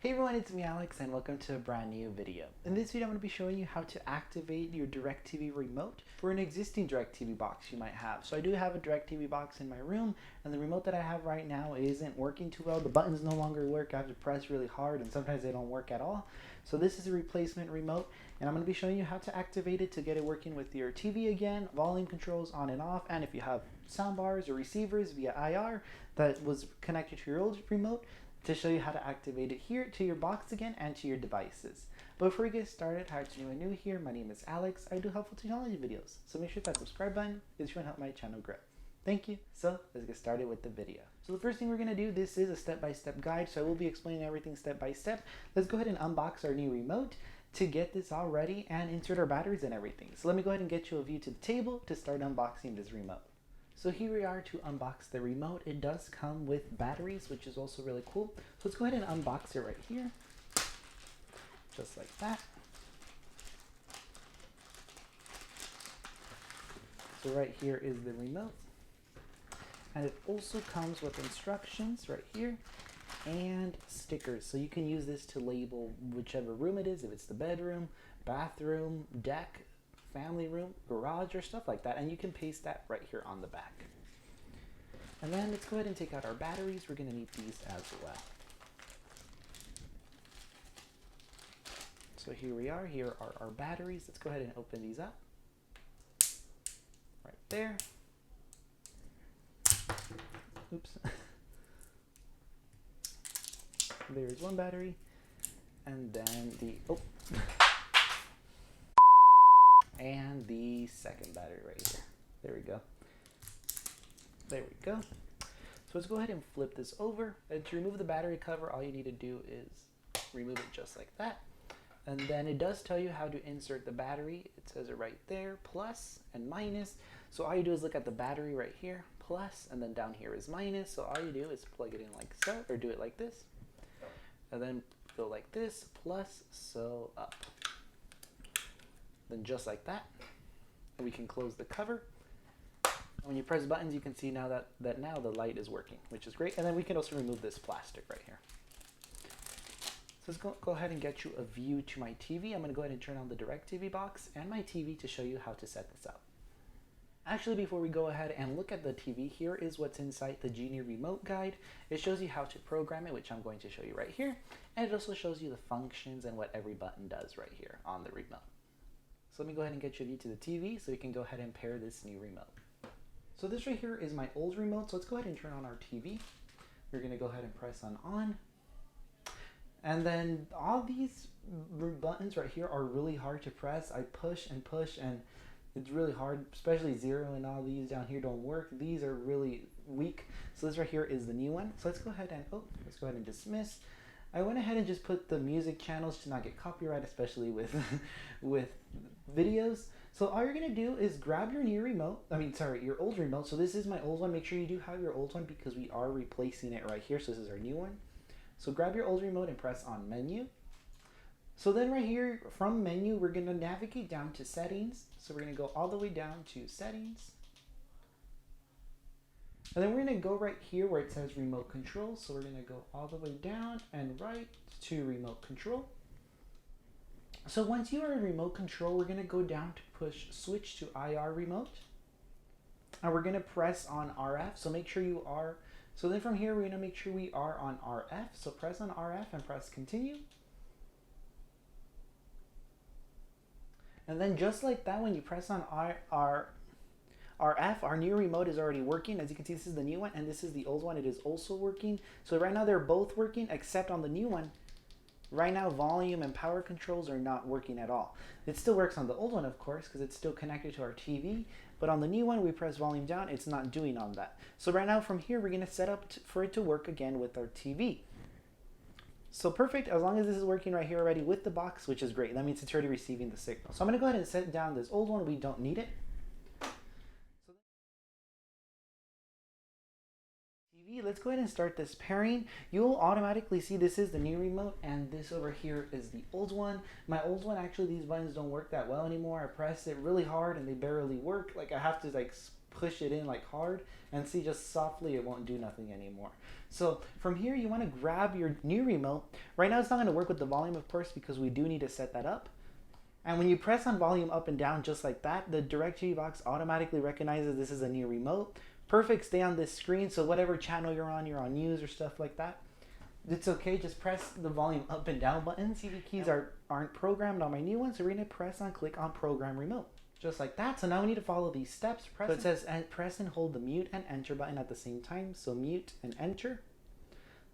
Hey everyone, it's me Alex and welcome to a brand new video. In this video I'm going to be showing you how to activate your DIRECTV remote for an existing DIRECTV box you might have. So I do have a DIRECTV box in my room and the remote that I have right now isn't working too well. The buttons no longer work. I have to press really hard and sometimes they don't work at all. So this is a replacement remote and I'm going to be showing you how to activate it to get it working with your TV again, volume controls on and off, and if you have sound bars or receivers via IR that was connected to your old remote, to show you how to activate it here to your box again and to your devices. But before we get started, hi to anyone new here, my name is Alex. I do helpful technology videos, so make sure that subscribe button if you want to help my channel grow. Thank you. So let's get started with the video. So the first thing we're going to do, this is a step-by-step guide, so I will be explaining everything step by step. Let's go ahead and unbox our new remote to get this all ready and insert our batteries and everything. So let me go ahead and get you a view to the table to start unboxing this remote. So here we are to unbox the remote. It does come with batteries, which is also really cool. So let's go ahead and unbox it right here, just like that. So right here is the remote. And it also comes with instructions right here and stickers. So you can use this to label whichever room it is, if it's the bedroom, bathroom, deck, family room, garage, or stuff like that, and you can paste that right here on the back. And then let's go ahead and take out our batteries. We're going to need these as well. So here we are. Here are our batteries. Let's go ahead and open these up. Right there. Oops. There's one battery. And then and the second battery right here. There we go. There we go. So let's go ahead and flip this over. And to remove the battery cover, all you need to do is remove it just like that. And then it does tell you how to insert the battery. It says it right there, plus and minus. So all you do is look at the battery right here, plus, and then down here is minus. So all you do is plug it in like so, or do it like this. And then go like this, plus, so up. Then just like that, and we can close the cover. When you press buttons, you can see now that now the light is working, which is great. And then we can also remove this plastic right here. So let's go ahead and get you a view to my TV. I'm going to go ahead and turn on the DIRECTV box and my TV to show you how to set this up. Actually, before we go ahead and look at the TV, here is what's inside the Genie Remote Guide. It shows you how to program it, which I'm going to show you right here. And it also shows you the functions and what every button does right here on the remote. So let me go ahead and get you a view to the TV so you can go ahead and pair this new remote. So this right here is my old remote. So let's go ahead and turn on our TV. We're going to go ahead and press on. And then all these buttons right here are really hard to press. I push and it's really hard, especially 0 and all these down here don't work. These are really weak. So this right here is the new one. So let's go ahead and dismiss. I went ahead and just put the music channels to not get copyright, especially with with videos. So all you're gonna do is grab your new remote. Your old remote. So this is my old one. Make sure you do have your old one because we are replacing it right here. So this is our new one. So grab your old remote and press on menu. So then right here from menu, we're gonna navigate down to settings. So we're gonna go all the way down to settings. And then we're going to go right here where it says remote control. So we're going to go all the way down and right to remote control. So once you are in remote control, we're going to go down to push switch to IR remote. And we're going to press on RF. So make sure you are. So then from here, we're going to make sure we are on RF. So press on RF and press continue. And then just like that, when you press on RF, our new remote is already working. As you can see, this is the new one and this is the old one. It is also working. So right now they're both working, except on the new one. Right now, volume and power controls are not working at all. It still works on the old one, of course, because it's still connected to our TV. But on the new one, we press volume down. It's not doing on that. So right now from here, we're going to set up for it to work again with our TV. So perfect, as long as this is working right here already with the box, which is great. That means it's already receiving the signal. So I'm going to go ahead and set down this old one. We don't need it. Let's go ahead and start this pairing. You'll automatically see this is the new remote and this over here is the old one. My old one, actually these buttons don't work that well anymore. I press it really hard and they barely work. Like I have to push it in like hard, and see, just softly it won't do nothing anymore. So from here you want to grab your new remote. Right now it's not going to work with the volume, of course, because we do need to set that up. And when you press on volume up and down just like that, the DirecTV box automatically recognizes this is a new remote. Perfect, stay on this screen, so whatever channel you're on news or stuff like that, it's okay, just press the volume up and down buttons. TV keys aren't programmed on my new one, so we're going to click on program remote. Just like that. So now we need to follow these steps. So it says press and hold the mute and enter button at the same time. So mute and enter.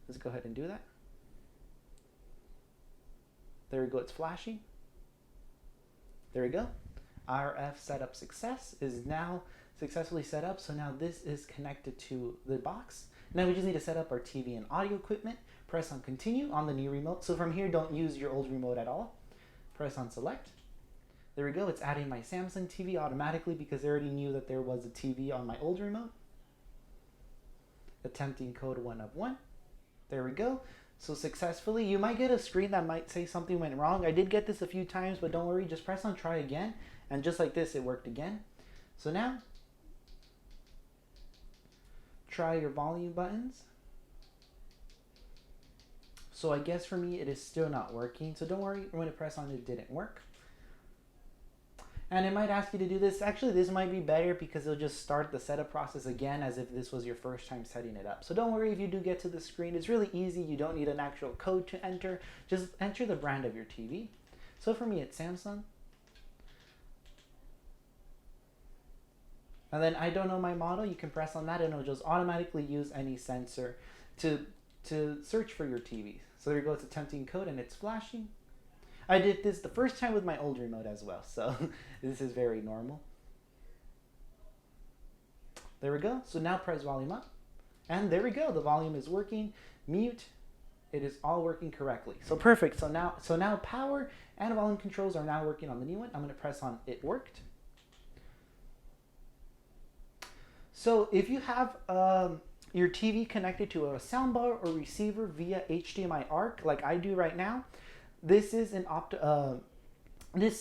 Let's go ahead and do that. There we go, it's flashing. There we go. RF setup success is now successfully set up. So now this is connected to the box. Now we just need to set up our TV and audio equipment. Press on continue on the new remote. So from here, don't use your old remote at all. Press on select. There we go. It's adding my Samsung TV automatically because I already knew that there was a TV on my old remote. Attempting code 1 of 1. There we go. So successfully, you might get a screen that might say something went wrong. I did get this a few times, but don't worry. Just press on try again. And just like this, it worked again. So now, try your volume buttons. So I guess for me, it is still not working. So don't worry, when I press on it didn't work. And it might ask you to do this. Actually, this might be better because it'll just start the setup process again as if this was your first time setting it up. So don't worry if you do get to the screen. It's really easy. You don't need an actual code to enter. Just enter the brand of your TV. So for me, it's Samsung. And then I don't know my model. You can press on that and it'll just automatically use any sensor to search for your TV. So there you go, it's attempting code and it's flashing. I did this the first time with my old remote as well, so this is very normal. There we go. So now press volume up. And there we go, the volume is working. Mute, it is all working correctly. So perfect. So now power and volume controls are now working on the new one. I'm going to press on it worked. So if you have your TV connected to a soundbar or receiver via HDMI ARC, like I do right now, this is this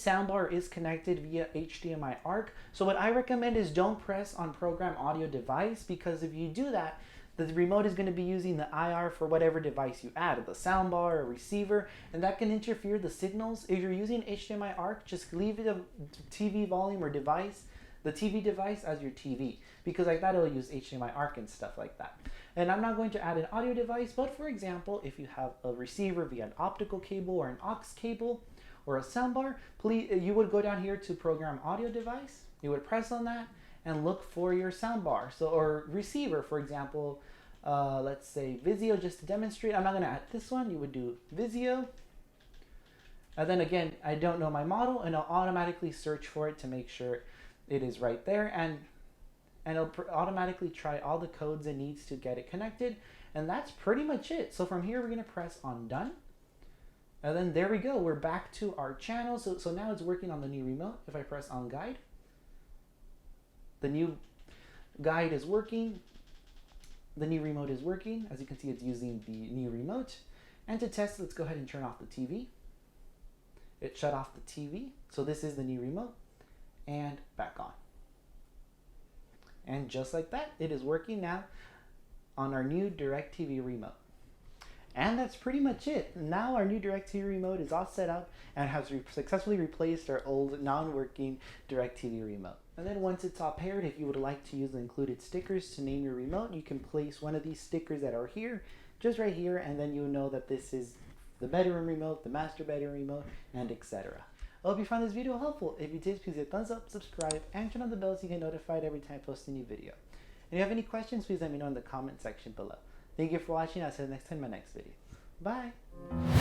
soundbar is connected via HDMI ARC. So what I recommend is don't press on program audio device, because if you do that, the remote is going to be using the IR for whatever device you add, the soundbar or receiver, and that can interfere the signals. If you're using HDMI ARC, just leave the TV volume or device, the TV device as your TV, because like that it'll use HDMI ARC and stuff like that. And I'm not going to add an audio device, but for example, if you have a receiver via an optical cable or an aux cable or a soundbar, please, you would go down here to program audio device, you would press on that and look for your soundbar. So, or receiver, for example, let's say Vizio, just to demonstrate. I'm not going to add this one. You would do Vizio. And then again, I don't know my model, and I'll automatically search for it to make sure it is right there, and it'll automatically try all the codes it needs to get it connected. And that's pretty much it. So from here, we're going to press on done. And then there we go. We're back to our channel. So now it's working on the new remote. If I press on guide, the new guide is working. The new remote is working. As you can see, it's using the new remote. And to test, let's go ahead and turn off the TV. It shut off the TV. So this is the new remote. And back on. And just like that, it is working now on our new DirecTV remote. And that's pretty much it. Now our new DirecTV remote is all set up and has successfully replaced our old non-working DirecTV remote. And then once it's all paired, if you would like to use the included stickers to name your remote, you can place one of these stickers that are here, just right here, and then you'll know that this is the bedroom remote, the master bedroom remote, and etc. I hope you found this video helpful. If you did, please hit thumbs up, subscribe, and turn on the bell so you get notified every time I post a new video. And if you have any questions, please let me know in the comment section below. Thank you for watching. I'll see you next time in my next video. Bye!